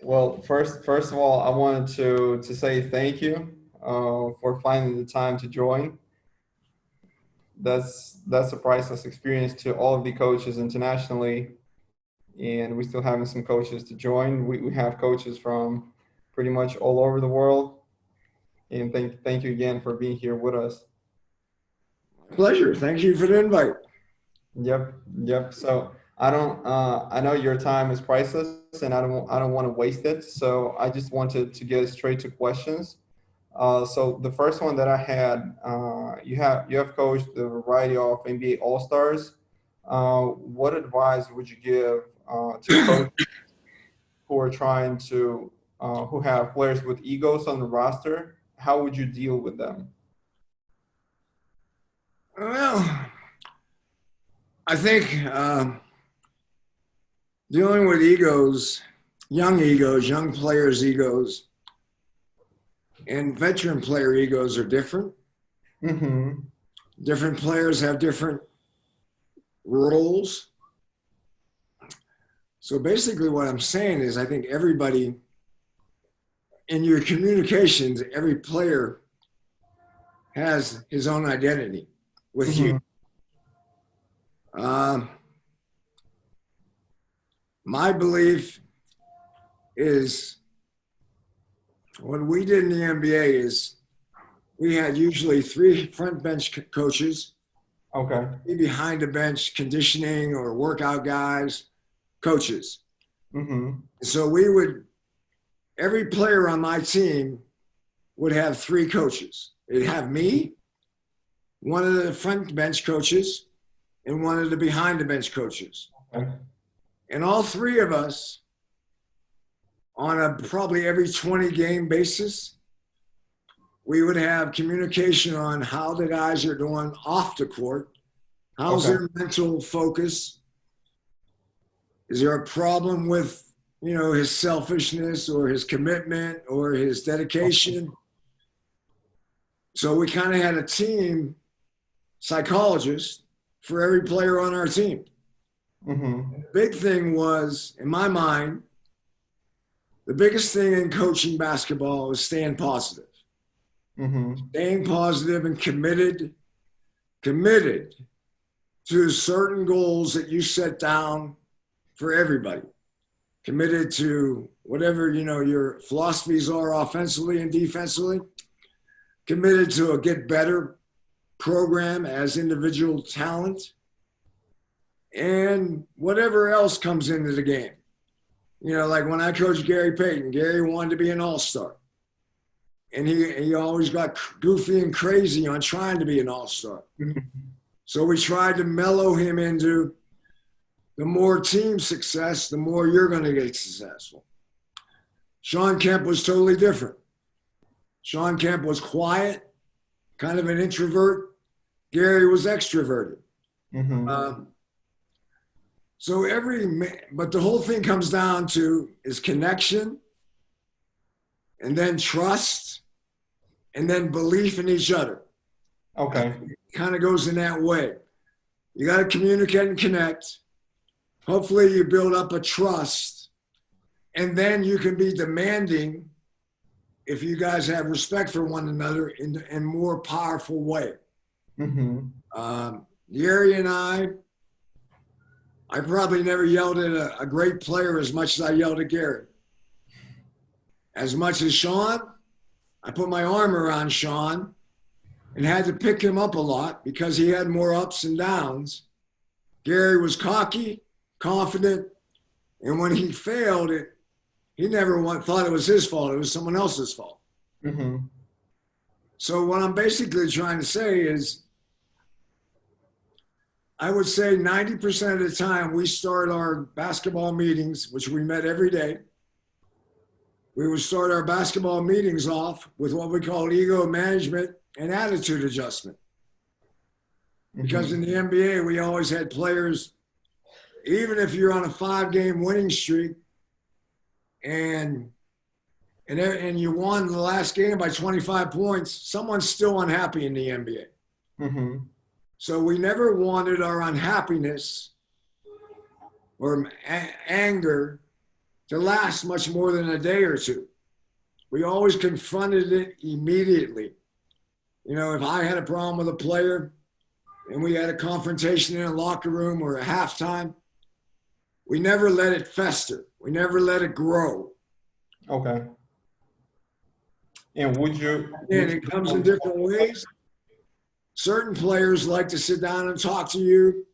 Well, first of all, I wanted to say thank you for finding the time to join. That's a priceless experience to all of the coaches internationally, and we still having some coaches to join. We have coaches from pretty much all over the world, and thank you again for being here with us. Pleasure. Thank you for the invite. Yep, yep. So I know your time is priceless, and I don't want to waste it. So I just wanted to get straight to questions. So the first one that I had, you have coached a variety of NBA All Stars. What advice would you give to coaches who are trying to who have players with egos on the roster? How would you deal with them? Well, I think dealing with young players' egos, and veteran player egos are different. Mm-hmm. Different players have different roles. So basically, what I'm saying is, I think everybody in your communications, every player has his own identity with you. Mm-hmm. Um, my belief is what we did in the NBA is we had usually three front bench coaches, Okay. three behind the bench conditioning or workout guys, coaches. Mm-hmm. So every player on my team would have three coaches. They'd have me, one of the front bench coaches, and one of the behind the bench coaches. Okay. And all three of us, on a probably every 20 game basis, we would have communication on how the guys are doing off the court. How's Okay. their mental focus? Is there a problem with, his selfishness or his commitment or his dedication? So we kind of had a team psychologist for every player on our team. Mm-hmm. Big thing was, in my mind, the biggest thing in coaching basketball is staying positive. Mm-hmm. Staying positive and committed to certain goals that you set down for everybody. Committed to whatever, your philosophies are offensively and defensively. Committed to a get better program as individual talent. And whatever else comes into the game. Like when I coached Gary Payton, Gary wanted to be an all-star. And he always got goofy and crazy on trying to be an all-star. So we tried to mellow him into the more team success, the more you're going to get successful. Sean Kemp was totally different. Sean Kemp was quiet, kind of an introvert. Gary was extroverted. Mm-hmm. But the whole thing comes down to is connection, and then trust, and then belief in each other. Okay. It kind of goes in that way. You got to communicate and connect. Hopefully you build up a trust, and then you can be demanding if you guys have respect for one another in a more powerful way. Mm-hmm. Gary and I probably never yelled at a great player as much as I yelled at Gary. As much as Sean, I put my arm around Sean and had to pick him up a lot because he had more ups and downs. Gary was cocky, confident, and when he failed, he never thought it was his fault. It was someone else's fault. Mm-hmm. So what I'm basically trying to say is, I would say 90% of the time we start our basketball meetings, which we met every day. We would start our basketball meetings off with what we call ego management and attitude adjustment. Because in the NBA, we always had players, even if you're on a 5-game winning streak and you won the last game by 25 points, someone's still unhappy in the NBA. Mm-hmm. So we never wanted our unhappiness or anger to last much more than a day or two. We always confronted it immediately. You know, if I had a problem with a player and we had a confrontation in a locker room or a halftime, we never let it fester. We never let it grow. Okay. And And it comes in different ways. Certain players like to sit down and talk to you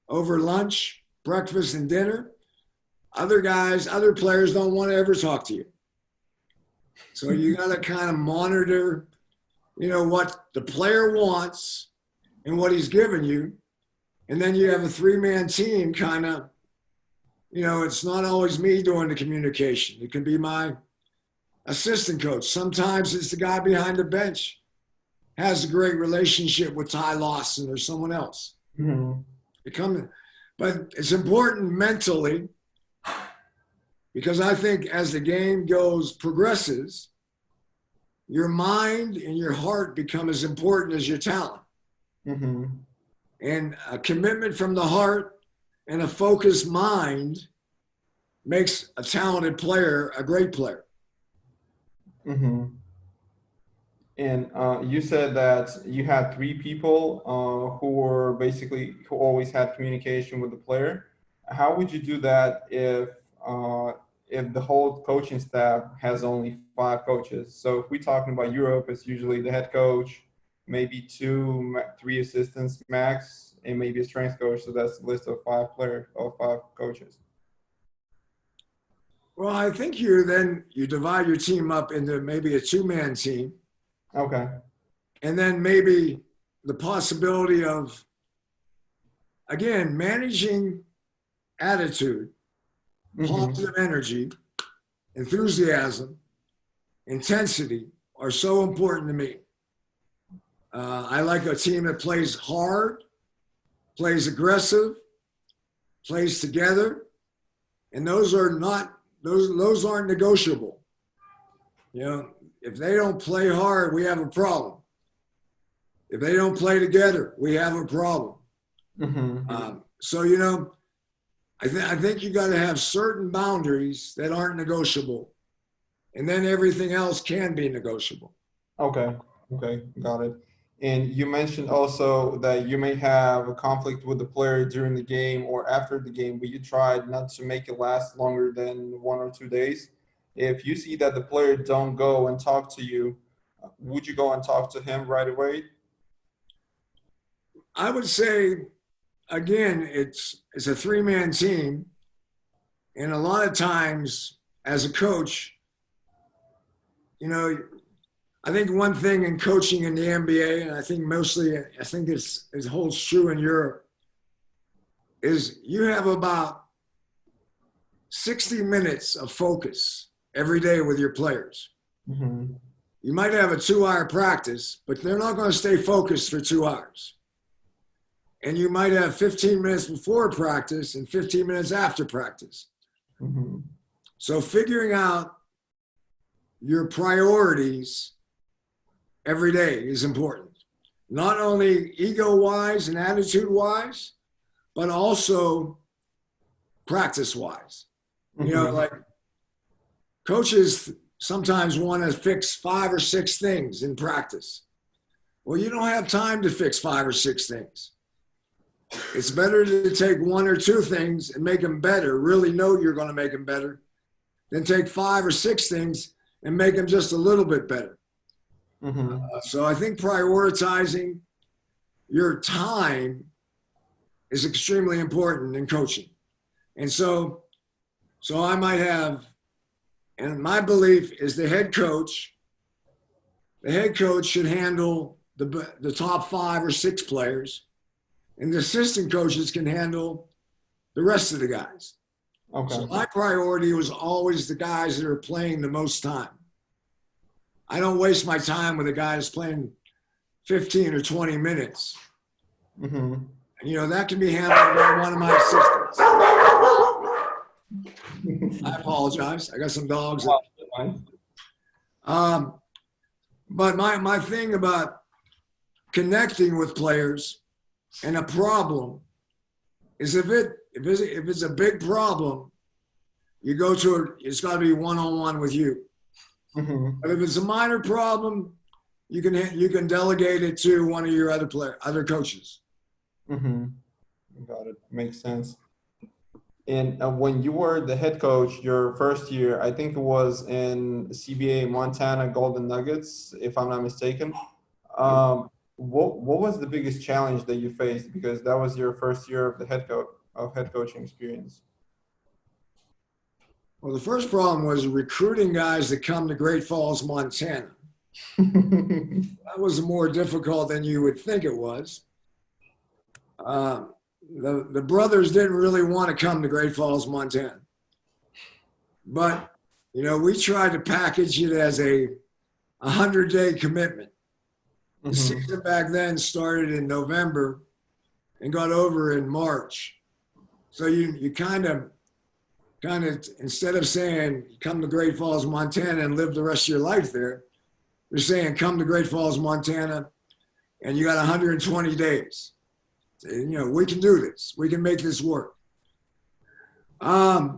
over lunch, breakfast, and dinner. Other players don't want to ever talk to you. So you got to kind of monitor, you know, what the player wants and what he's given you. And then you have a three-man team kind of, you know, it's not always me doing the communication. It can be my assistant coach. Sometimes it's the guy behind the bench has a great relationship with Ty Lawson or someone else. Mm-hmm. But it's important mentally, because I think as the game progresses, your mind and your heart become as important as your talent. Mm-hmm. And a commitment from the heart and a focused mind makes a talented player a great player. Mm-hmm. And you said that you had three people who always had communication with the player. How would you do that if the whole coaching staff has only five coaches? So if we're talking about Europe, it's usually the head coach, maybe three assistants max, and maybe a strength coach. So that's a list of five coaches. Well, I think you divide your team up into maybe a two-man team. Okay. And then maybe the possibility of, again, managing attitude, positive energy, enthusiasm, intensity are so important to me. I like a team that plays hard, plays aggressive, plays together, and those aren't negotiable. You know, if they don't play hard, we have a problem. If they don't play together, we have a problem. Mm-hmm. So, you know, I think you got to have certain boundaries that aren't negotiable, and then everything else can be negotiable. Okay, got it. And you mentioned also that you may have a conflict with the player during the game or after the game, but you tried not to make it last longer than 1 or 2 days. If you see that the player don't go and talk to you, would you go and talk to him right away? I would say, again, it's a three-man team, and a lot of times as a coach, you know, I think one thing in coaching in the NBA, and I think it holds true in Europe, is you have about 60 minutes of focus every day with your players. Mm-hmm. You might have a 2-hour practice, but they're not going to stay focused for 2 hours. And you might have 15 minutes before practice and 15 minutes after practice. Mm-hmm. So figuring out your priorities every day is important. Not only ego-wise and attitude-wise, but also practice-wise. Mm-hmm. You know, like coaches sometimes want to fix 5 or 6 things in practice. Well, you don't have time to fix 5 or 6 things. It's better to take 1 or 2 things and make them better, really know you're going to make them better, than take 5 or 6 things and make them just a little bit better. Mm-hmm. So I think prioritizing your time is extremely important in coaching. And so I might have, and my belief is the head coach should handle the top 5 or 6 players, and the assistant coaches can handle the rest of the guys. Okay. So my priority was always the guys that are playing the most time. I don't waste my time with a guy that's playing 15 or 20 minutes. Mm-hmm. And, you know, that can be handled by one of my assistants. I apologize. I got some dogs. But my thing about connecting with players and a problem is if it's a big problem, you go to it's got to be one-on-one with you. Mm-hmm. But if it's a minor problem, you can delegate it to one of your other coaches. Mm-hmm. Got it. Makes sense. And when you were the head coach, your first year, I think it was in CBA Montana Golden Nuggets, if I'm not mistaken. What was the biggest challenge that you faced, because that was your first year of the head coaching experience? Well, the first problem was recruiting guys to come to Great Falls, Montana. That was more difficult than you would think it was. The brothers didn't really want to come to Great Falls, Montana. But, we tried to package it as a 100-day commitment. The Mm-hmm. season back then started in November and got over in March. So you kind of, instead of saying come to Great Falls, Montana and live the rest of your life there, you're saying come to Great Falls, Montana, and you got 120 days. We can do this. We can make this work. I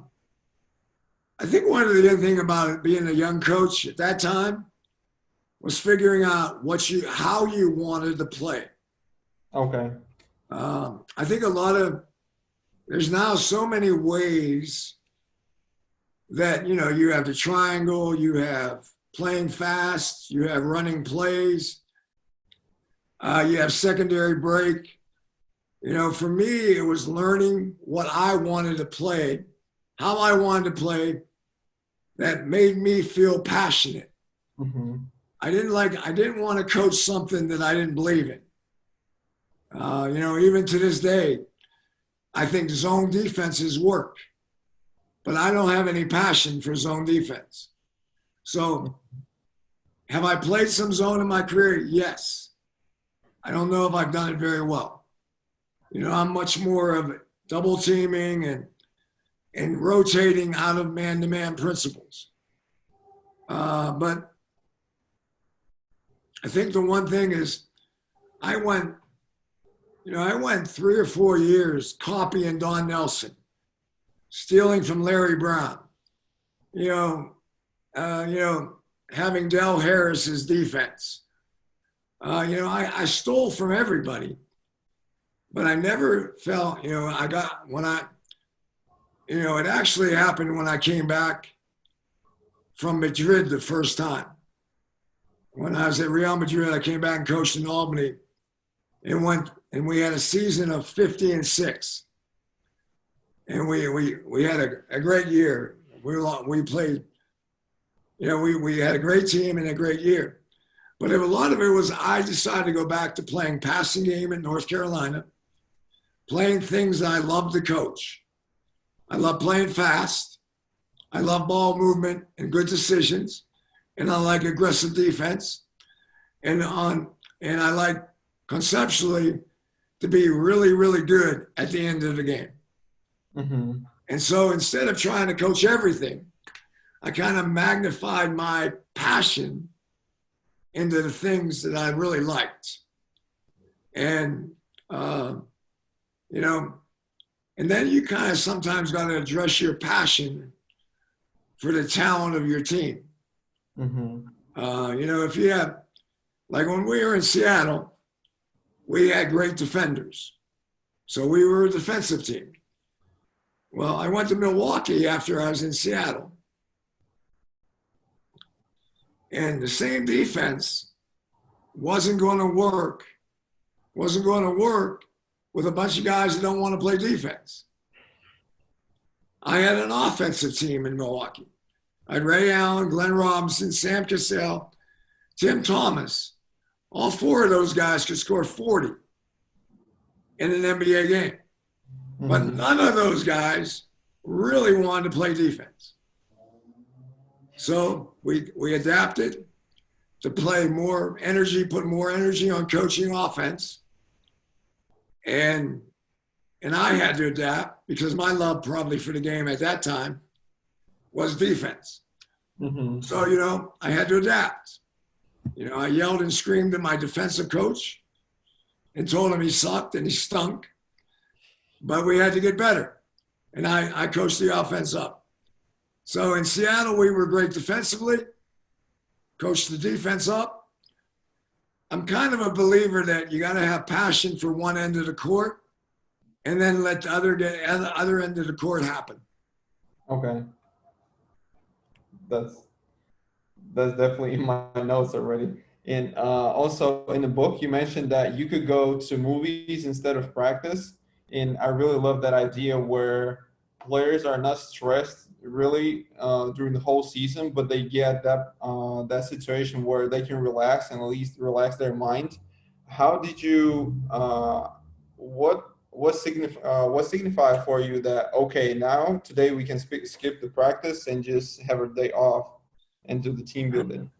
think one of the other thing about it, being a young coach at that time, was figuring out how you wanted to play. Okay. I think there's now so many ways that, you have the triangle, you have playing fast, you have running plays, you have secondary break. For me, it was learning what I wanted to play, how I wanted to play, that made me feel passionate. Mm-hmm. I didn't want to coach something that I didn't believe in. Even to this day, I think zone defenses work, but I don't have any passion for zone defense. So have I played some zone in my career? Yes. I don't know if I've done it very well. I'm much more of double teaming and rotating out of man-to-man principles. But I think the one thing is I went 3 or 4 years copying Don Nelson, stealing from Larry Brown, having Del Harris's defense. I stole from everybody, but I never felt, it actually happened when I came back from Madrid the first time. When I was at Real Madrid, I came back and coached in Albany and we had a season of 50-6. And we had a great year. We played, we had a great team and a great year. But a lot of it was I decided to go back to playing passing game in North Carolina, playing things that I love to coach. I love playing fast. I love ball movement and good decisions. And I like aggressive defense. And I like conceptually to be really, really good at the end of the game. Mm-hmm. And so instead of trying to coach everything, I kind of magnified my passion into the things that I really liked. And, and then you kind of sometimes got to address your passion for the talent of your team. Mm-hmm. If you have, like when we were in Seattle, we had great defenders. So we were a defensive team. Well, I went to Milwaukee after I was in Seattle. And the same defense wasn't going to work with a bunch of guys that don't want to play defense. I had an offensive team in Milwaukee. I had Ray Allen, Glenn Robinson, Sam Cassell, Tim Thomas. All 4 of those guys could score 40 in an NBA game. Mm-hmm. But none of those guys really wanted to play defense. So we adapted to play more energy, put more energy on coaching offense. And I had to adapt because my love probably for the game at that time was defense. Mm-hmm. So, I had to adapt. I yelled and screamed at my defensive coach and told him he sucked and he stunk, but we had to get better. And I coached the offense up. So in Seattle, we were great defensively, coached the defense up. I'm kind of a believer that you got to have passion for one end of the court and then let the other end of the court happen. Okay. That's definitely in my notes already. And also in the book, you mentioned that you could go to movies instead of practice. And I really love that idea where players are not stressed really during the whole season, but they get that situation where they can relax and at least relax their mind. How did you what signified for you that okay, now today we can skip the practice and just have a day off and do the team building?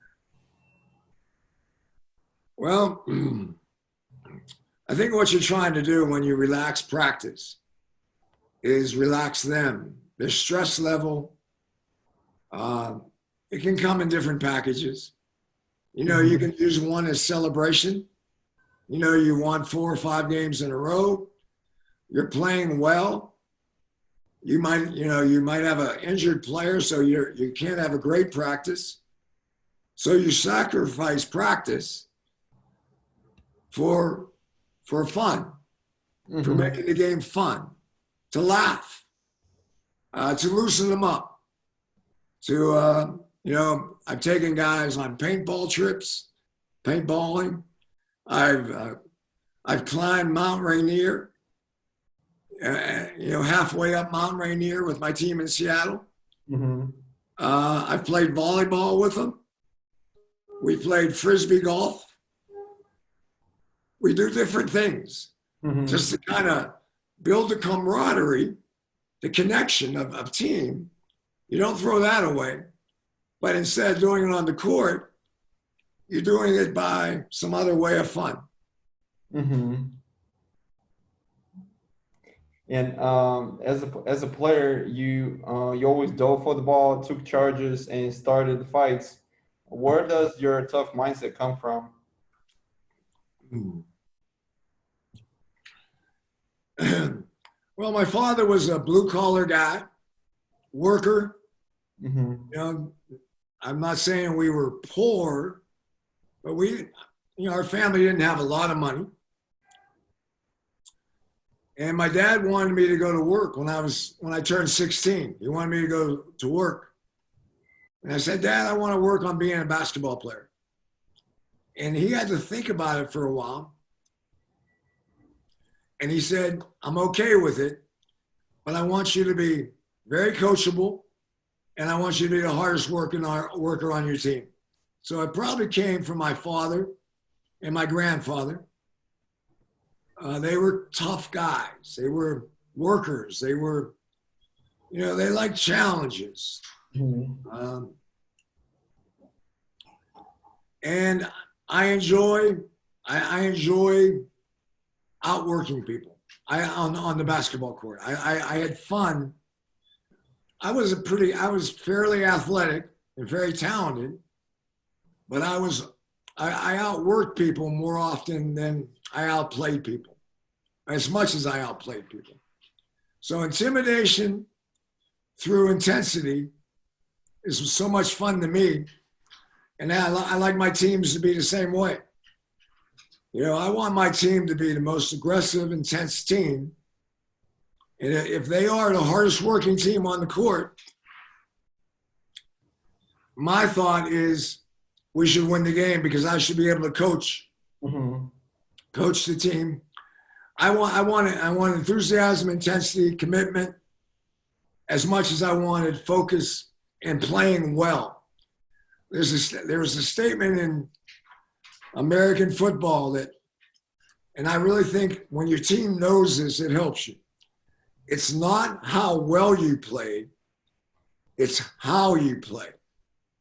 Well, I think what you're trying to do when you relax practice is relax them. Their stress level, it can come in different packages. You can use one as celebration. You won 4 or 5 games in a row. You're playing well. You might have an injured player, so you can't have a great practice. So you sacrifice practice for fun, for making the game fun, to laugh, to loosen them up. I've taken guys on paintball trips, paintballing. I've climbed Mount Rainier, halfway up Mount Rainier with my team in Seattle. I've played volleyball with them. We played frisbee golf. We do different things just to kind of build the camaraderie, the connection of team. You don't throw that away, but instead of doing it on the court, you're doing it by some other way of fun. And as a player, you always dove for the ball, took charges, and started the fights. Where does your tough mindset come from? Well, my father was a blue collar guy, worker. I'm not saying we were poor, but our family didn't have a lot of money. And my dad wanted me to go to work when I turned 16. He wanted me to go to work. And I said, Dad, I want to work on being a basketball player. And he had to think about it for a while. And he said, I'm okay with it, but I want you to be very coachable, and I want you to be the hardest worker on your team. So it probably came from my father and my grandfather. They were tough guys. They were workers. They were, they liked challenges. And I enjoy outworking people. On the basketball court. I had fun. I was fairly athletic and very talented, but I outworked people more often than I outplayed people, as much as I outplayed people. So intimidation through intensity is so much fun to me. And I like my teams to be the same way. I want my team to be the most aggressive, intense team. And if they are the hardest working team on the court, my thought is we should win the game because I should be able to coach the team. I want enthusiasm, intensity, commitment, as much as I wanted focus and playing well. There was a statement in American football and I really think when your team knows this, it helps you. It's not how well you played, it's how you play.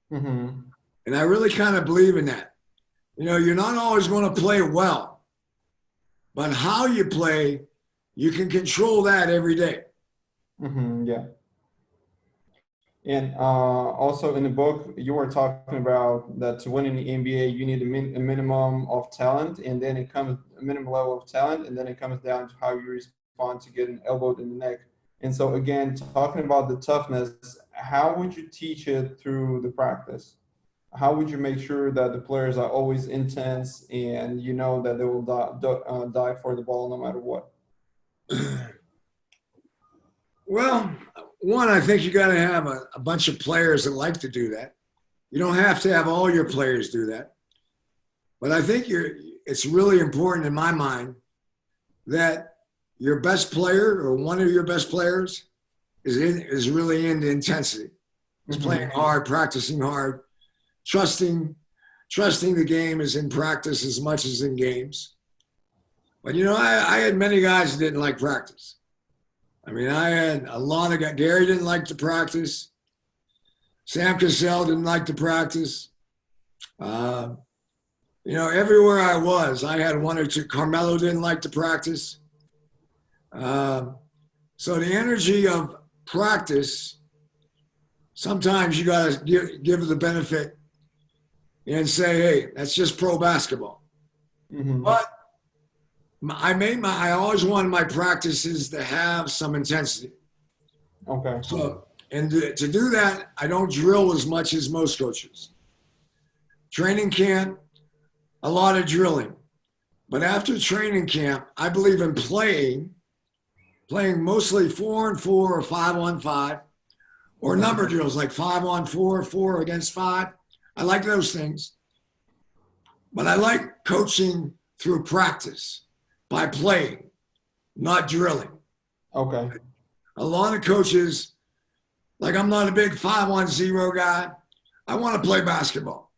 And I really kind of believe in that. You're not always going to play well, but how you play, you can control that every day. Yeah. And also in the book, you were talking about that to win in the NBA, you need a minimum of talent, and then it comes a minimum level of talent, and then it comes down to how you respond to getting elbowed in the neck. And so again, talking about the toughness, how would you teach it through the practice? How would you make sure that the players are always intense and you know that they will die for the ball no matter what? Well, one, I think you got to have a bunch of players that like to do that. You don't have to have all your players do that. But I think it's really important in my mind that your best player or one of your best players is really into intensity. Is playing hard, practicing hard, trusting the game is in practice as much as in games. But I had many guys that didn't like practice. I mean, I had a lot of guys. Gary didn't like to practice. Sam Cassell didn't like to practice. Everywhere I was, I had one or two. Carmelo didn't like to practice. So the energy of practice, sometimes you got to give the benefit and say, hey, that's just pro basketball. But I always wanted my practices to have some intensity. Okay. So, and to do that, I don't drill as much as most coaches. Training camp, a lot of drilling. But after training camp, I believe in playing mostly 4-on-4 or 5-on-5, or number drills like 5-on-4, 4 against 5. I like those things. But I like coaching through practice by playing, not drilling. Okay. A lot of coaches, like I'm not a big 5-on-0 guy. I want to play basketball.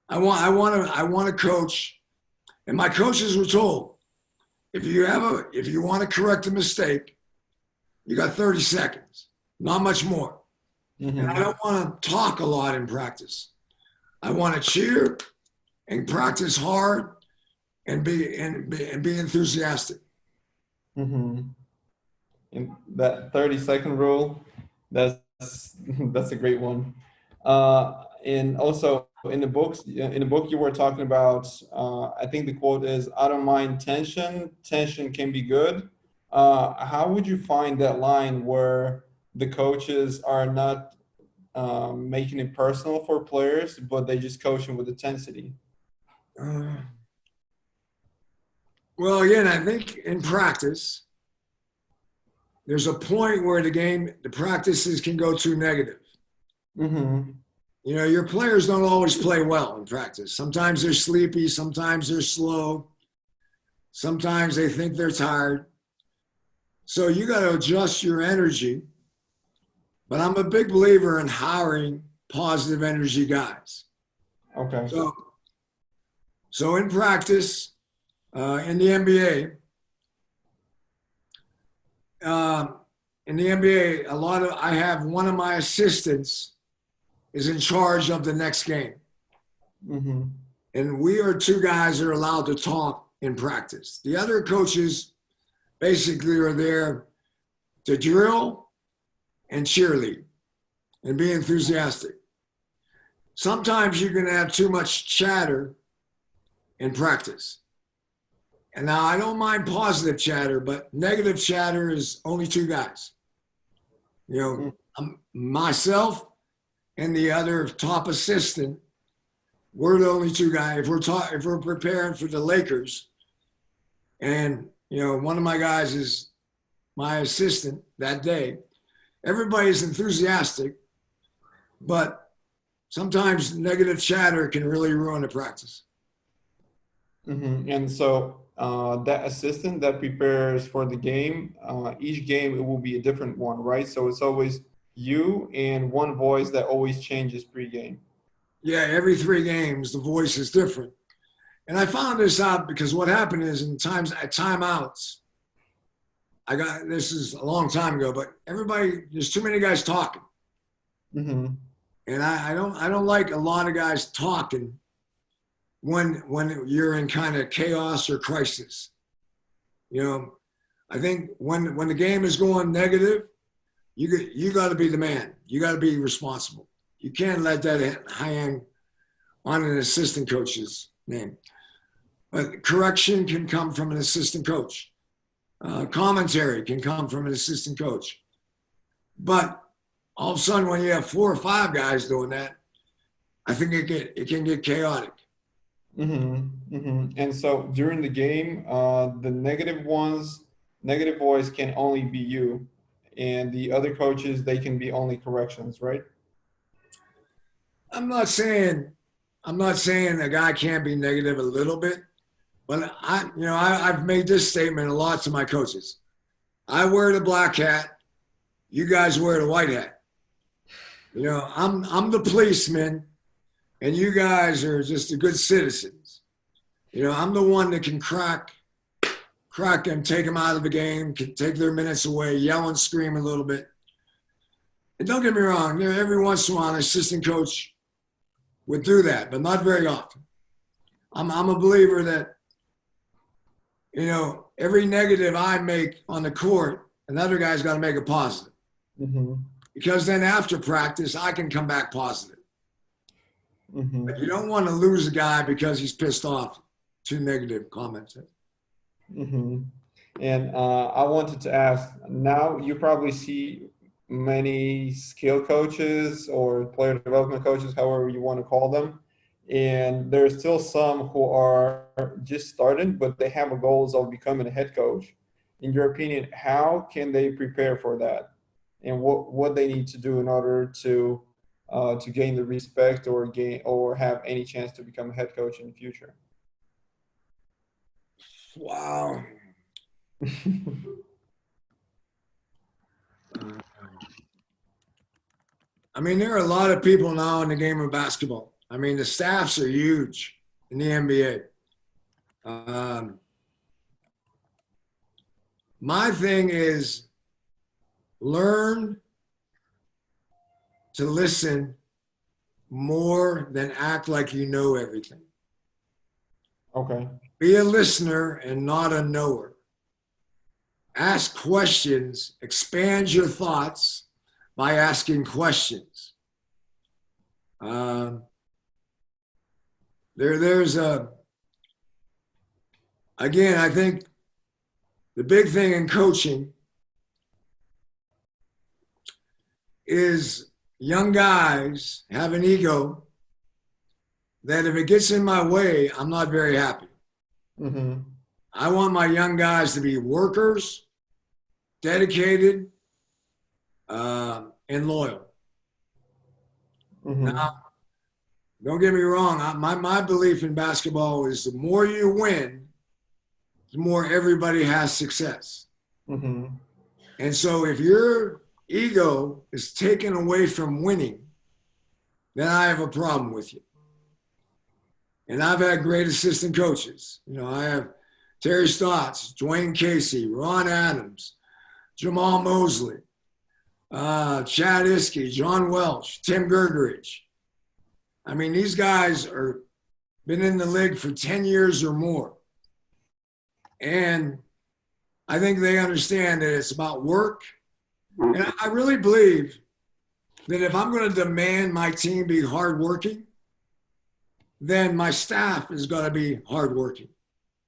I want to coach. And my coaches were told, if you want to correct a mistake, you got 30 seconds, not much more. And I don't want to talk a lot in practice. I want to cheer and practice hard and be enthusiastic. And that 30-second rule, that's a great one. And also in the book you were talking about, I think the quote is, I don't mind tension can be good. How would you find that line where the coaches are not making it personal for players, but they just coach them with intensity? Well, again, I think in practice, there's a point where the practices can go too negative. Your players don't always play well in practice. Sometimes they're sleepy. Sometimes they're slow. Sometimes they think they're tired. So you got to adjust your energy. But I'm a big believer in hiring positive energy guys. Okay. So in practice, in the NBA, I have one of my assistants is in charge of the next game. And we are two guys that are allowed to talk in practice. The other coaches basically are there to drill and cheerlead and be enthusiastic. Sometimes you're going to have too much chatter in practice. And now I don't mind positive chatter, but negative chatter is only two guys. Myself and the other top assistant, we're the only two guys. If we're preparing for the Lakers, and one of my guys is my assistant that day, everybody's enthusiastic, but sometimes negative chatter can really ruin the practice. And so that assistant that prepares for the game, each game it will be a different one, right? So it's always you and one voice that always changes pre-game. Yeah, every 3 games the voice is different. And I found this out because what happened is at timeouts, this is a long time ago, but there's too many guys talking. And I don't like a lot of guys talking when you're in kind of chaos or crisis. I think when the game is going negative, you got to be the man. You got to be responsible. You can't let that hang on an assistant coach's name. But correction can come from an assistant coach. Commentary can come from an assistant coach. But All of a sudden, when you have 4 or 5 guys doing that, I think it can get chaotic. And so during the game, the negative voice can only be you, and the other coaches, they can be only corrections, right? I'm not saying a guy can't be negative a little bit, but I've made this statement a lot to my coaches. I wear the black hat, you guys wear the white hat. I'm the policeman, and you guys are just the good citizens. I'm the one that can crack them, take them out of the game, can take their minutes away, yell and scream a little bit. And don't get me wrong, every once in a while, an assistant coach would do that, but not very often. I'm a believer that, every negative I make on the court, another guy's got to make a positive. Because then after practice, I can come back positive. But you don't want to lose a guy because he's pissed off. 2 negative comments. And I wanted to ask, now you probably see many skill coaches or player development coaches, however you want to call them. And there's still some who are just starting, but they have a goals of becoming a head coach. In your opinion, how can they prepare for that? And what they need to do in order to gain the respect or have any chance to become a head coach in the future? Wow. There are a lot of people now in the game of basketball. The staffs are huge in the NBA. My thing is learn to listen more than act like you know everything. Okay. Be a listener and not a knower. Ask questions, expand your thoughts by asking questions. Again, I think the big thing in coaching is young guys have an ego that if it gets in my way, I'm not very happy. I want my young guys to be workers, dedicated, and loyal. Now, don't get me wrong. My belief in basketball is the more you win, the more everybody has success. And so if your ego is taken away from winning, then I have a problem with you. And I've had great assistant coaches. I have Terry Stotts, Dwayne Casey, Ron Adams, Jamal Mosley, Chad Iskey, John Welch, Tim Gergerich. These guys are been in the league for 10 years or more. And I think they understand that it's about work. And I really believe that if I'm going to demand my team be hardworking, then my staff is going to be hardworking.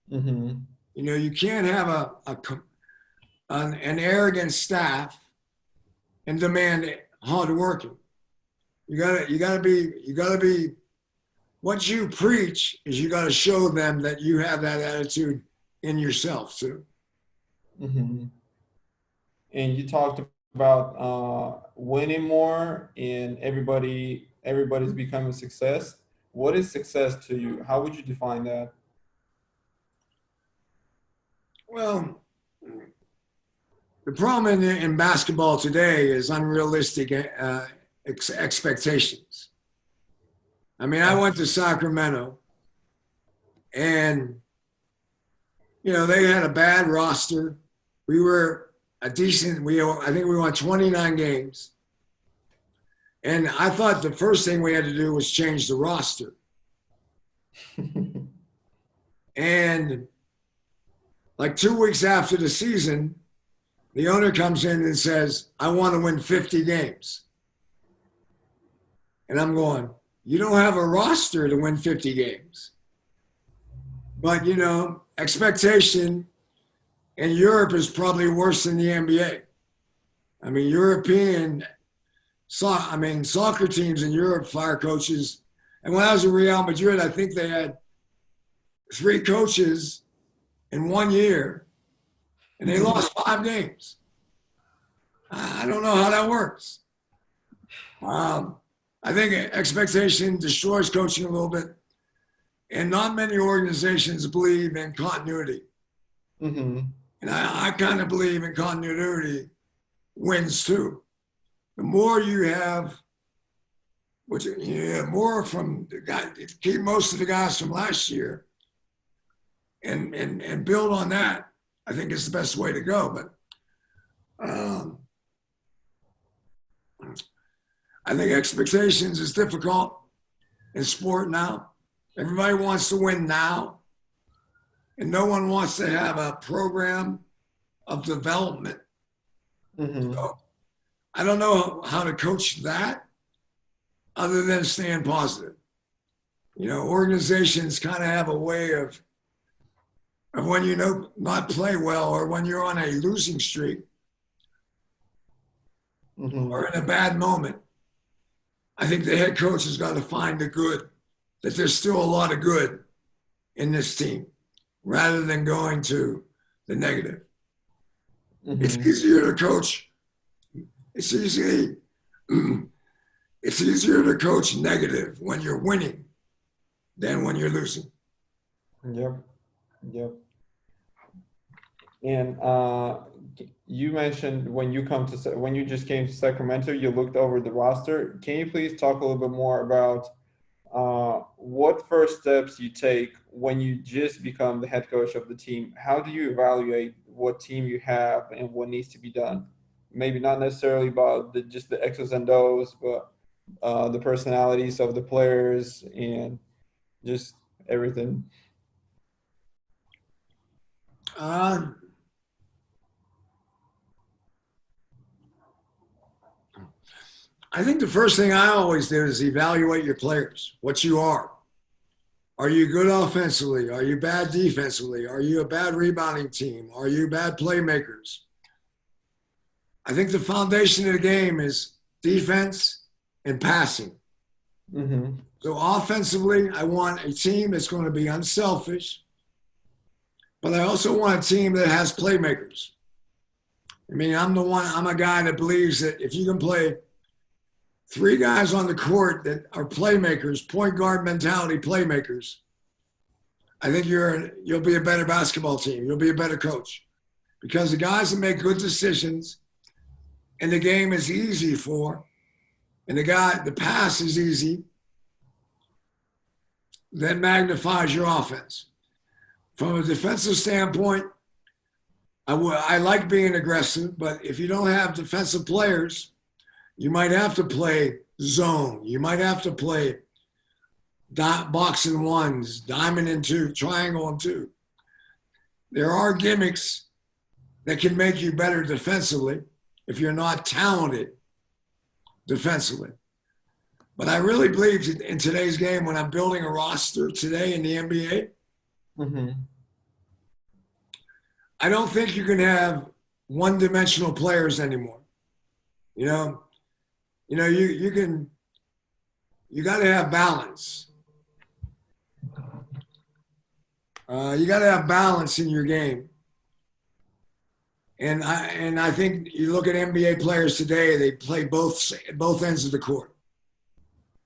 You can't have an arrogant staff and demand hardworking. You gotta be. What you preach is you got to show them that you have that attitude in yourself too. And you talked about winning more and everybody's becoming a success. What is success to you? How would you define that? Well, the problem in basketball today is unrealistic expectations. I went to Sacramento, and they had a bad roster. We were I think we won 29 games. And I thought the first thing we had to do was change the roster. And like 2 weeks after the season, the owner comes in and says, I want to win 50 games. And I'm going, you don't have a roster to win 50 games. But, expectation in Europe is probably worse than the NBA. European soccer teams in Europe fire coaches. And when I was in Real Madrid, I think they had 3 coaches in 1 year, and they lost 5 games. I don't know how that works. I think expectation destroys coaching a little bit, and not many organizations believe in continuity. Mm-hmm. And I kind of believe in continuity wins too. The more you have, more from the guy, keep most of the guys from last year, and build on that. I think is the best way to go. But I think expectations is difficult in sport now. Everybody wants to win now, and no one wants to have a program of development. Mm-hmm. So I don't know how to coach that other than staying positive. Organizations kind of have a way of when not play well, or when you're on a losing streak, Mm-hmm. or in a bad moment. I think the head coach has got to find the good, that there's still a lot of good in this team, rather than going to the negative. Mm-hmm. It's easier to coach. It's easier to coach negative when you're winning than when you're losing. Yep. And you mentioned when you just came to Sacramento, you looked over the roster. Can you please talk a little bit more about what first steps you take when you just become the head coach of the team? How do you evaluate what team you have and what needs to be done? Maybe not necessarily about just the X's and O's, but the personalities of the players and just everything. I think the first thing I always do is evaluate your players, what you are. Are you good offensively? Are you bad defensively? Are you a bad rebounding team? Are you bad playmakers? I think the foundation of the game is defense and passing. Mm-hmm. So offensively, I want a team that's going to be unselfish, but I also want a team that has playmakers. I'm a guy that believes that if you can play 3 guys on the court that are playmakers, point guard mentality playmakers, I think you'll be a better basketball team. You'll be a better coach, because the guys that make good decisions and the game is easy for, and the pass is easy, that magnifies your offense. From a defensive standpoint, I like being aggressive, but if you don't have defensive players, you might have to play zone. You might have to play box and ones, diamond and 2, triangle and 2. There are gimmicks that can make you better defensively if you're not talented defensively. But I really believe in today's game, when I'm building a roster today in the NBA, Mm-hmm. I don't think you can have one-dimensional players anymore. You got to have balance. You got to have balance in your game. And I think you look at NBA players today, they play both ends of the court.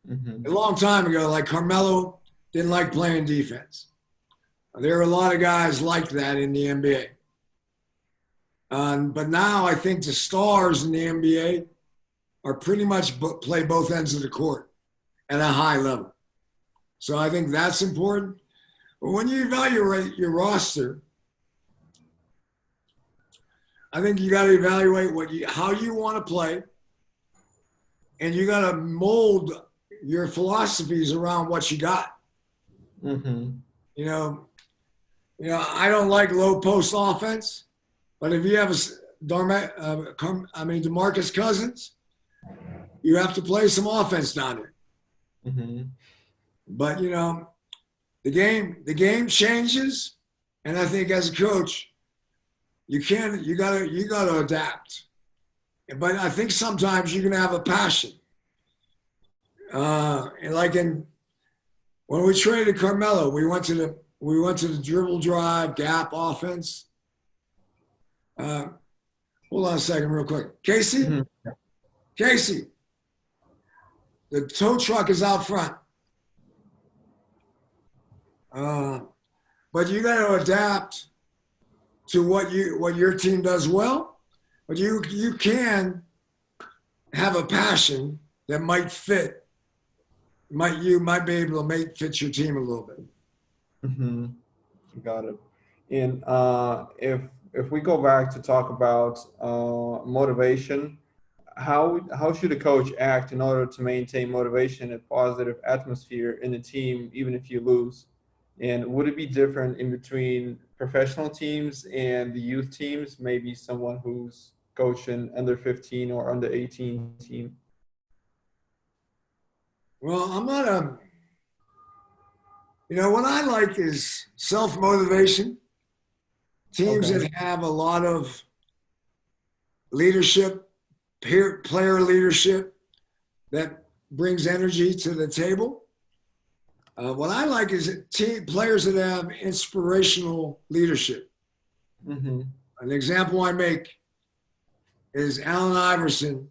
Mm-hmm. A long time ago, like Carmelo didn't like playing defense. There are a lot of guys like that in the NBA. But now I think the stars in the NBA are pretty much play both ends of the court at a high level. So I think that's important. But when you evaluate your roster, I think you got to evaluate how you want to play, and you got to mold your philosophies around what you got. Mm-hmm. I don't like low post offense, but if you have DeMarcus Cousins, you have to play some offense down there. Mm-hmm. But the game changes, and I think as a coach, you gotta adapt. But I think sometimes you can have a passion. And like when we traded Carmelo, we went to the dribble drive gap offense. Uh, Hold on a second, real quick. Casey, Mhm. Casey, the tow truck is out front. Uh, but you got to adapt to what your team does well. But you can have a passion that might fit. You might be able to make fit your team a little bit. Mhm. Got it. And if we go back to talk about motivation, how should a coach act in order to maintain motivation and positive atmosphere in a team, even if you lose? And would it be different in between professional teams and the youth teams? Maybe someone who's coaching under 15 or under 18 team. Well, I'm not a. What I like is self motivation. Teams Okay. that have a lot of leadership, player leadership that brings energy to the table. What I like is players that have inspirational leadership. Mm-hmm. An example I make is Allen Iverson.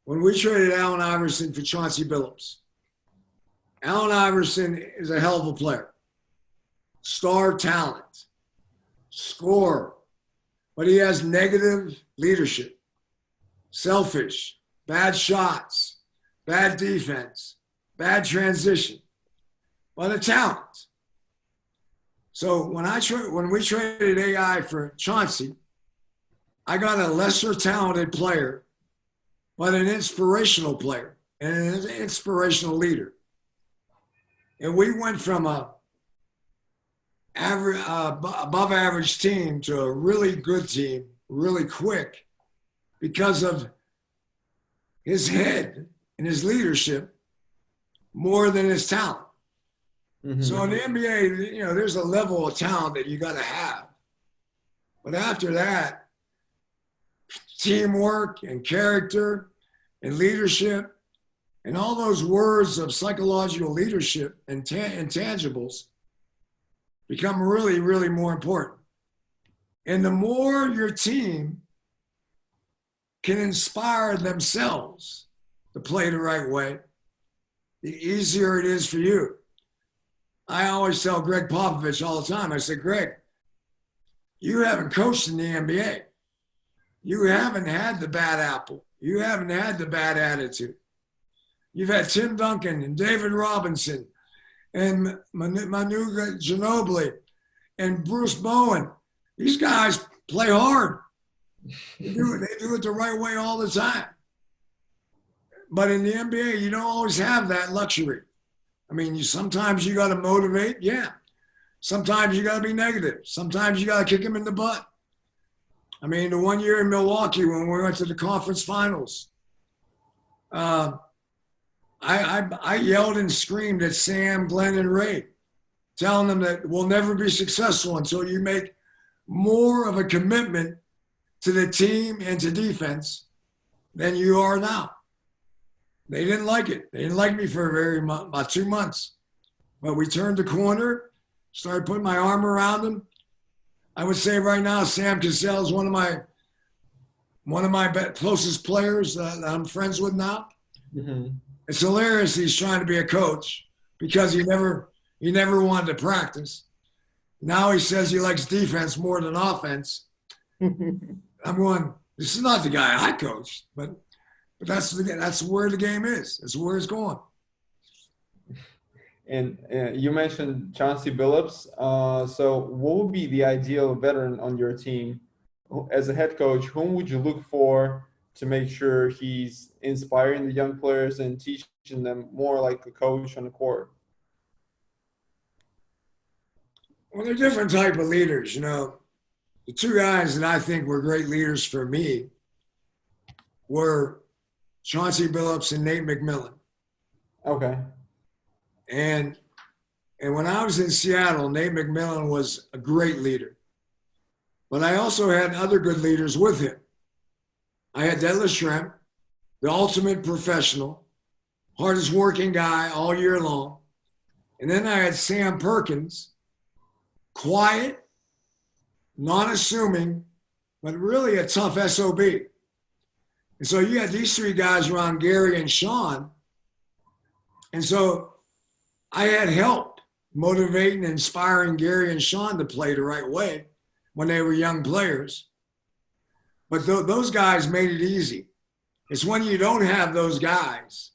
When we traded Allen Iverson for Chauncey Billups, Allen Iverson is a hell of a player, star talent, scorer, but he has negative leadership, selfish, bad shots, bad defense, bad transition, but a talent. So when we traded AI for Chauncey, I got a lesser talented player, but an inspirational player and an inspirational leader. And we went from a above average team to a really good team, really quick, because of his head and his leadership more than his talent. So in Mm-hmm. the NBA, there's a level of talent that you got to have. But after that, teamwork and character and leadership and all those words of psychological leadership and intangibles become really, really more important. And the more your team can inspire themselves to play the right way, the easier it is for you. I always tell Greg Popovich all the time, I said, Greg, you haven't coached in the NBA. You haven't had the bad apple. You haven't had the bad attitude. You've had Tim Duncan and David Robinson and Manu Ginobili and Bruce Bowen. These guys play hard. They do it the right way all the time. But in the NBA, you don't always have that luxury. I mean, sometimes you got to motivate, yeah. Sometimes you got to be negative. Sometimes you got to kick them in the butt. I mean, the one year in Milwaukee when we went to the conference finals, I yelled and screamed at Sam, Glenn, and Ray, telling them that we'll never be successful until you make more of a commitment to the team and to defense than you are now. They didn't like it. They didn't like me for about 2 months. But we turned the corner, started putting my arm around them. I would say right now, Sam Cassell is one of my closest players that I'm friends with now. Mm-hmm. It's hilarious he's trying to be a coach because he never wanted to practice. Now he says he likes defense more than offense. I'm going, this is not the guy I coached, but that's where the game is. That's where it's going. And you mentioned Chauncey Billups. So, what would be the ideal veteran on your team? As a head coach, whom would you look for to make sure he's inspiring the young players and teaching them more like a coach on the court? Well, they're different type of leaders. The two guys that I think were great leaders for me were Chauncey Billups and Nate McMillan. Okay. And when I was in Seattle, Nate McMillan was a great leader. But I also had other good leaders with him. I had Detlef Schrempf, the ultimate professional, hardest working guy all year long. And then I had Sam Perkins, quiet, non-assuming, but really a tough SOB. And so you had these three guys around Gary and Sean. And so I had help motivating and inspiring Gary and Sean to play the right way when they were young players. But those guys made it easy. It's when you don't have those guys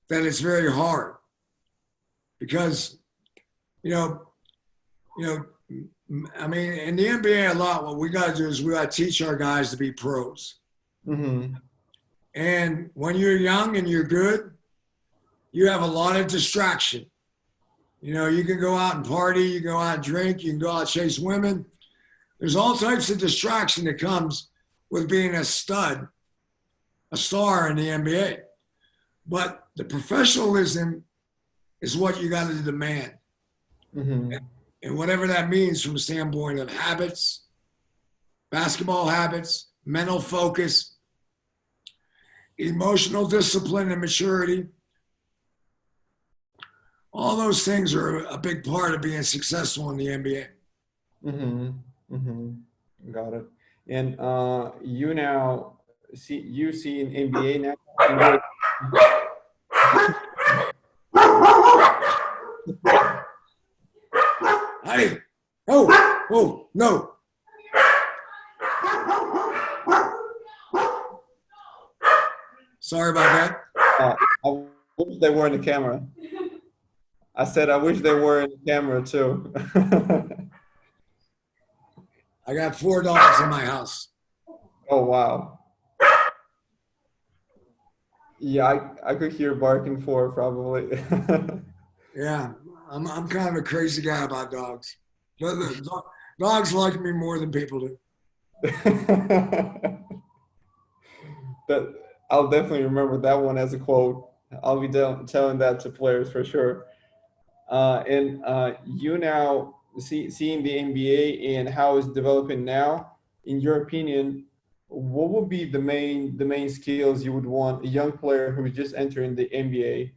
that it's very hard. Because, I mean, in the NBA a lot, what we got to do is we got to teach our guys to be pros. Mm-hmm. And when you're young and you're good, you have a lot of distraction. You can go out and party, you can go out and drink, you can go out and chase women. There's all types of distraction that comes with being a stud, a star in the NBA. But the professionalism is what you got to demand. Mm-hmm. And whatever that means from a standpoint of habits, basketball habits, mental focus, emotional discipline and maturity. All those things are a big part of being successful in the NBA. Mm-hmm. Mm-hmm. Got it. And you now see in NBA now. Hey, oh, no. Sorry about that. I wish they were in the camera. I said I wish they were in the camera too. I got 4 dogs in my house. Oh wow. Yeah, I could hear barking for probably. Yeah, I'm kind of a crazy guy about dogs. Dogs like me more than people do. That I'll definitely remember that one as a quote. I'll be telling that to players for sure. And you now seeing the NBA and how it's developing now. In your opinion, what would be the main skills you would want a young player who is just entering the NBA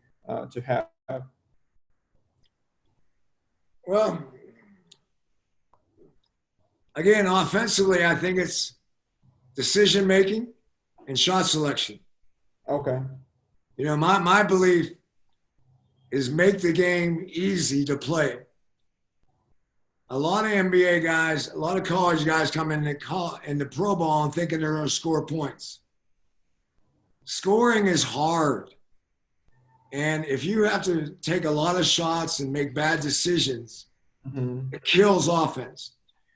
to have? Well, again, offensively, I think it's decision making and shot selection. Okay. My belief is make the game easy to play. A lot of NBA guys, a lot of college guys come in the pro ball and thinking they're going to score points. Scoring is hard. And if you have to take a lot of shots and make bad decisions, Mm-hmm. it kills offense.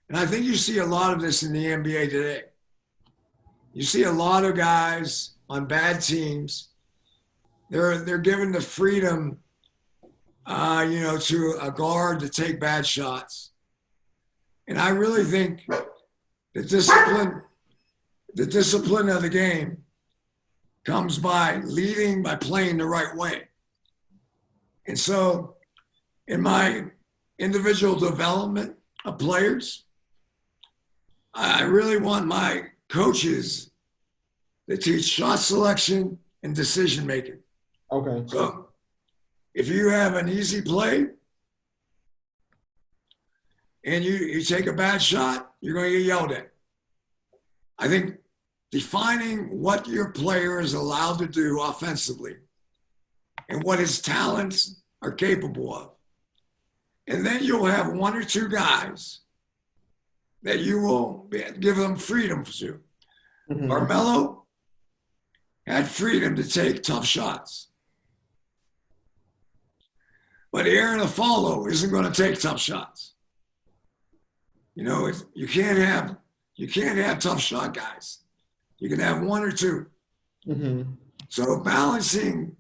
And I think you see a lot of this in the NBA today. You see a lot of guys on bad teams. They're given the freedom, to a guard to take bad shots. And I really think the discipline of the game comes by leading, by playing the right way. And so in my individual development of players, I really want my coaches to teach shot selection and decision making. Okay. So if you have an easy play and you take a bad shot, you're going to get yelled at. I think defining what your player is allowed to do offensively and what his talents are capable of. And then you'll have 1 or 2 guys that you will give them freedom to. Mm-hmm. Carmelo had freedom to take tough shots. But Aaron Affollo isn't going to take tough shots. You can't have tough shot guys. You can have 1 or 2. Mm-hmm. So balancing,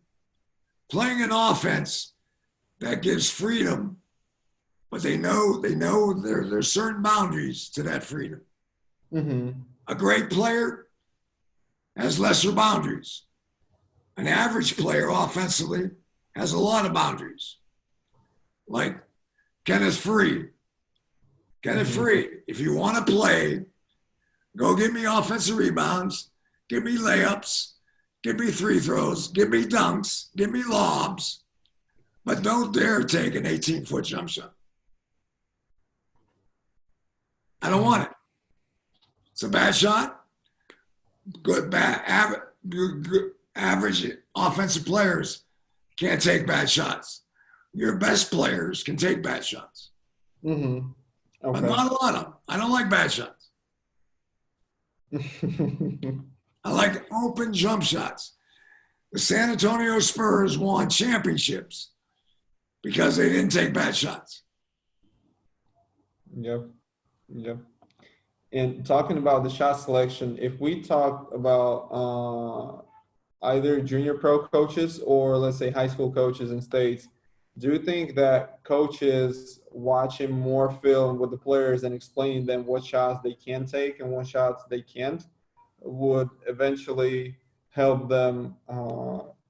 playing an offense that gives freedom, but they know there's certain boundaries to that freedom. Mm-hmm. A great player has lesser boundaries. An average player offensively has a lot of boundaries. Like Kenneth Freed. Kenneth Freed, if you want to play, go get me offensive rebounds, give me layups, give me free throws, give me dunks, give me lobs, but don't dare take an 18-foot jump shot. I don't want it. It's a bad shot. Good, average offensive players can't take bad shots. Your best players can take bad shots. Mm-hmm. But Okay. not a lot of them. I don't like bad shots. I like open jump shots. The San Antonio Spurs won championships because they didn't take bad shots. Yep. Yep. And talking about the shot selection, if we talk about either junior pro coaches or let's say high school coaches in states, do you think that coaches watching more film with the players and explaining them what shots they can take and what shots they can't would eventually help them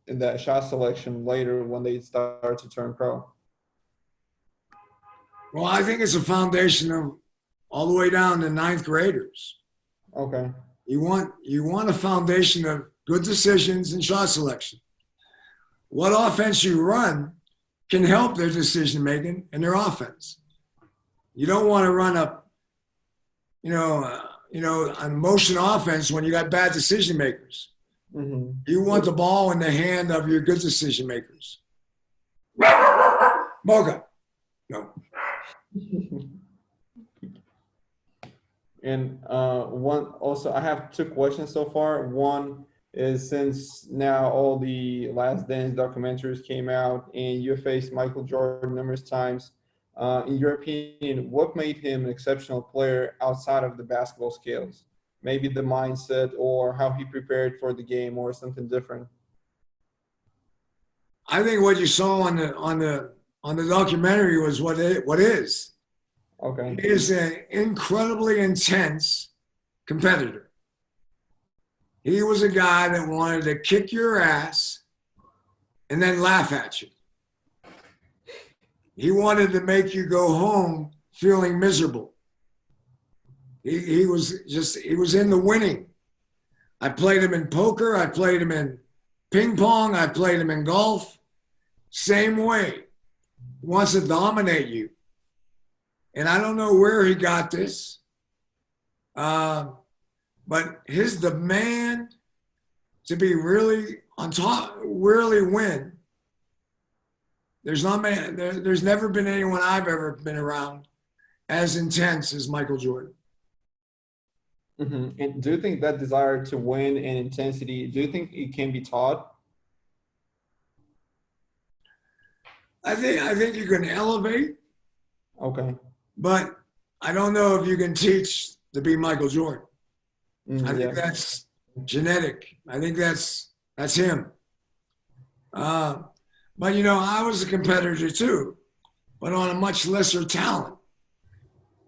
in that shot selection later when they start to turn pro? Well, I think it's a foundation of all the way down to ninth graders. Okay. You want a foundation of good decisions and shot selection. What offense you run can help their decision making and their offense. You don't want to run up, on motion offense when you got bad decision makers. Mm-hmm. You want the ball in the hand of your good decision makers. Mocha. No. And one also, I have two questions so far. One is, since now all the Last Dance documentaries came out and you faced Michael Jordan numerous times, in your opinion, what made him an exceptional player outside of the basketball skills? Maybe the mindset or how he prepared for the game or something different. I think what you saw on the documentary was what is. Okay. He is an incredibly intense competitor. He was a guy that wanted to kick your ass and then laugh at you. He wanted to make you go home feeling miserable. He was in the winning. I played him in poker. I played him in ping pong. I played him in golf. Same way. He wants to dominate you. And I don't know where he got this, but his demand to be really on top, really win. There's never been anyone I've ever been around as intense as Michael Jordan. Mm-hmm. And do you think that desire to win and intensity, do you think it can be taught? I think you can elevate. Okay. But I don't know if you can teach to be Michael Jordan. I think that's genetic. I think that's him. But I was a competitor too, but on a much lesser talent.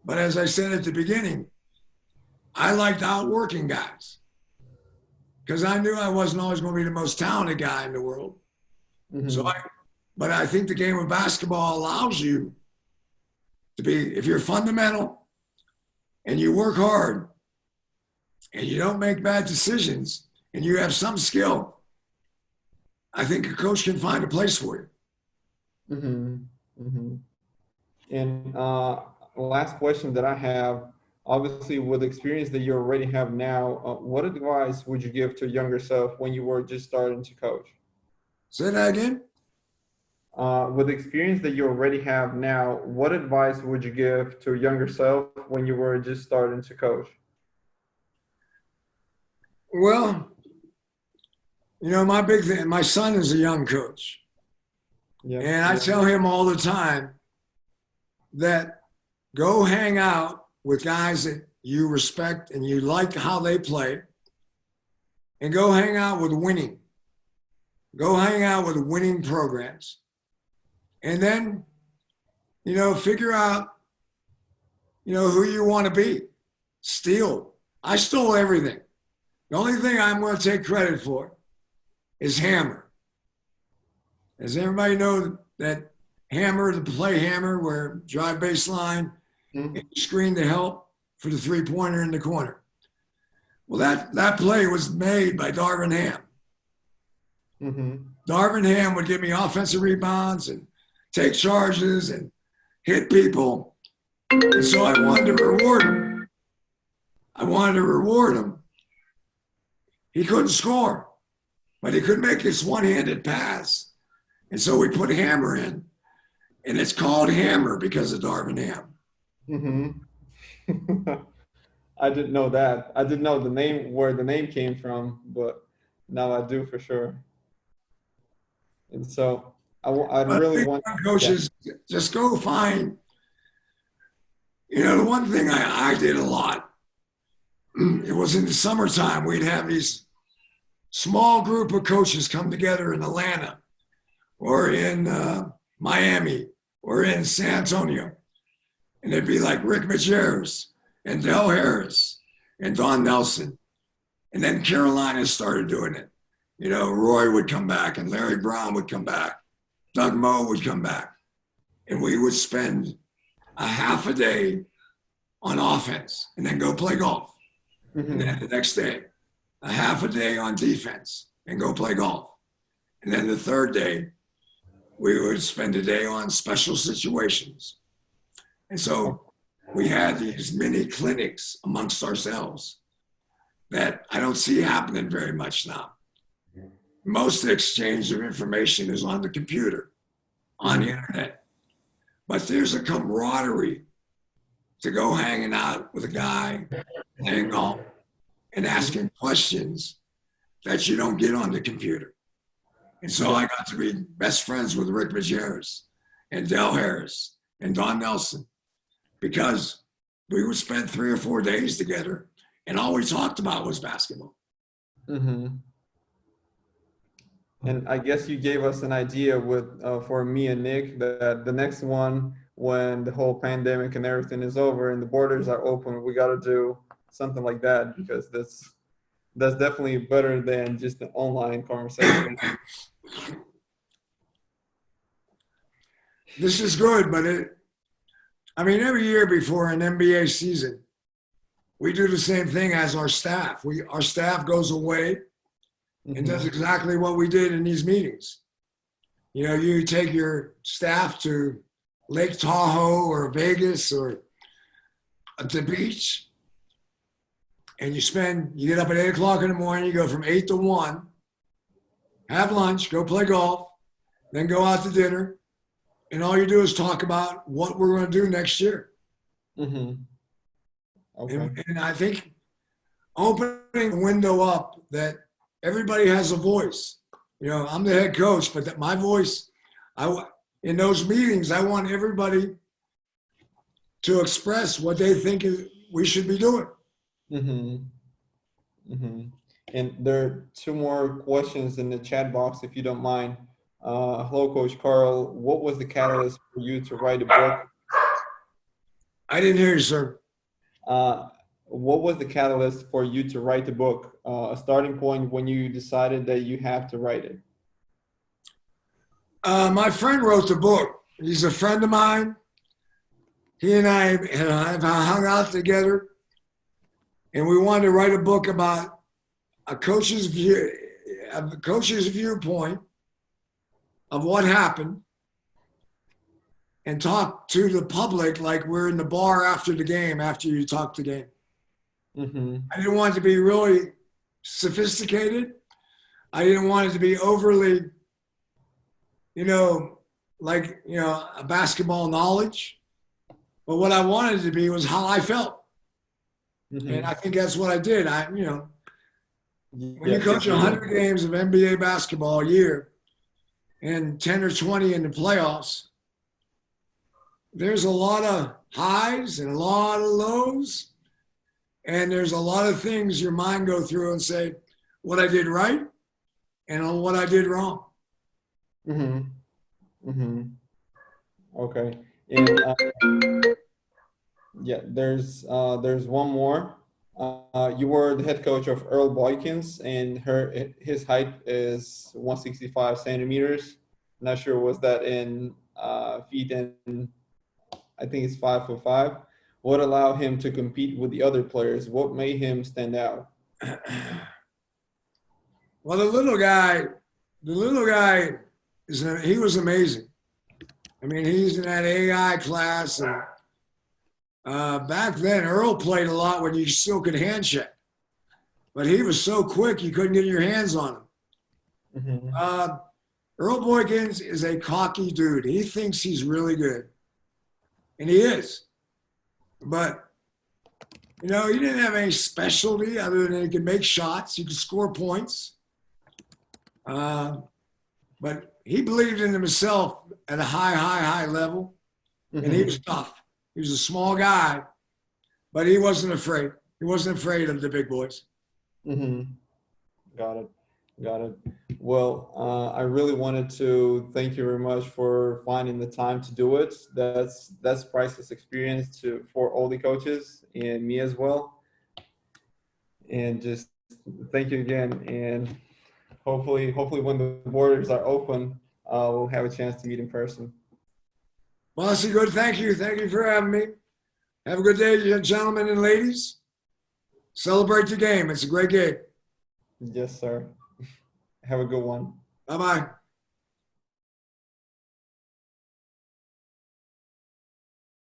But as I said at the beginning, I liked outworking guys because I knew I wasn't always going to be the most talented guy in the world. Mm-hmm. But I think the game of basketball allows you to be, if you're fundamental and you work hard and you don't make bad decisions and you have some skill, I think a coach can find a place for you. Mm-hmm. Mm-hmm. And last question that I have, obviously with the experience that you already have now, what advice would you give to younger self when you were just starting to coach? Say that again? With the experience that you already have now, what advice would you give to younger self when you were just starting to coach? Well, my big thing, my son is a young coach. Yeah. And I tell him all the time that go hang out with guys that you respect and you like how they play, and go hang out with winning. Go hang out with winning programs. And then, figure out, who you want to be. Steal. I stole everything. The only thing I'm going to take credit for is hammer. Does everybody know that hammer, the play hammer, where drive baseline, mm-hmm. and screen to help for the three-pointer in the corner? Well, that play was made by Darvin Ham. Mm-hmm. Darvin Ham would give me offensive rebounds and take charges and hit people. And so I wanted to reward him. He couldn't score, but he could make his one-handed pass. And so we put Hammer in. And it's called Hammer because of Darvin Ham. Mm-hmm. I didn't know that. I didn't know the name, where the name came from, but now I do for sure. And so I But really want, yeah. coaches, just go find, the one thing I did a lot, it was in the summertime, we'd have these small group of coaches come together in Atlanta or in Miami or in San Antonio. And it'd be like Rick Majerus and Del Harris and Don Nelson. And then Carolina started doing it. Roy would come back and Larry Brown would come back. Doug Moe would come back. And we would spend a half a day on offense and then go play golf. Mm-hmm. And then the next day, a half a day on defense and go play golf. And then the third day, we would spend a day on special situations. And so we had these mini clinics amongst ourselves that I don't see happening very much now. Most exchange of information is on the computer, on the internet. But there's a camaraderie to go hanging out with a guy, playing golf, and asking questions that you don't get on the computer. And so I got to be best friends with Rick Majerus and Del Harris and Don Nelson because we would spend 3 or 4 days together and all we talked about was basketball. Mm-hmm. And I guess you gave us an idea with for me and Nick that the next one, when the whole pandemic and everything is over and the borders are open, we got to do something like that, because that's definitely better than just an online conversation. This is good, but every year before an NBA season, we do the same thing as our staff. Our staff goes away and does exactly what we did in these meetings. You take your staff to Lake Tahoe or Vegas or the beach, and you get up at 8 o'clock in the morning, you go from 8 to 1, have lunch, go play golf, then go out to dinner, and all you do is talk about what we're going to do next year. Mm-hmm. Okay. And I think opening the window up that everybody has a voice. I'm the head coach, but that my voice, in those meetings, I want everybody to express what they think we should be doing. Mm-hmm. Mm-hmm. And there are 2 more questions in the chat box, if you don't mind. Hello, Coach Karl. What was the catalyst for you to write a book? I didn't hear you, sir. What was the catalyst for you to write the book? A starting point when you decided that you have to write it? My friend wrote the book. He's a friend of mine. He and I have hung out together, and we wanted to write a book about a coach's viewpoint of what happened, and talk to the public like we're in the bar after the game, after you talk the game. Mm-hmm. I didn't want it to be really sophisticated. I didn't want it to be overly, a basketball knowledge. But what I wanted it to be was how I felt. Mm-hmm. And I think that's what I did. When you coach 100 games of NBA basketball a year and 10 or 20 in the playoffs, there's a lot of highs and a lot of lows. And there's a lot of things your mind go through and say, what I did right and what I did wrong. Mm-hmm. Mm-hmm. Okay. And there's one more. You were the head coach of Earl Boykins, and his height is 165 centimeters. Not sure was that in feet, and I think it's 5'5". What allowed him to compete with the other players? What made him stand out? Well, the little guy the little guy he was amazing. I mean, he's in that AI class, and back then Earl played a lot when you still could hand check, but he was so quick you couldn't get your hands on him. Hmm. Earl Boykins is a cocky dude. He thinks he's really good, and he is. But he didn't have any specialty other than he could make shots. He could score points. Uh, but he believed in himself at a high level, and he Hmm. was tough. He was a small guy, but he wasn't afraid. He wasn't afraid of the big boys. Hmm. Got it. Got it. Well, I really wanted to thank you very much for finding the time to do it. That's priceless experience for all the coaches and me as well. And just thank you again. And hopefully when the borders are open, we'll have a chance to meet in person. Basi, good. Thank you. Thank you for having me. Have a good day, gentlemen and ladies. Celebrate the game. It's a great game. Yes, sir. Have a good one. Bye bye.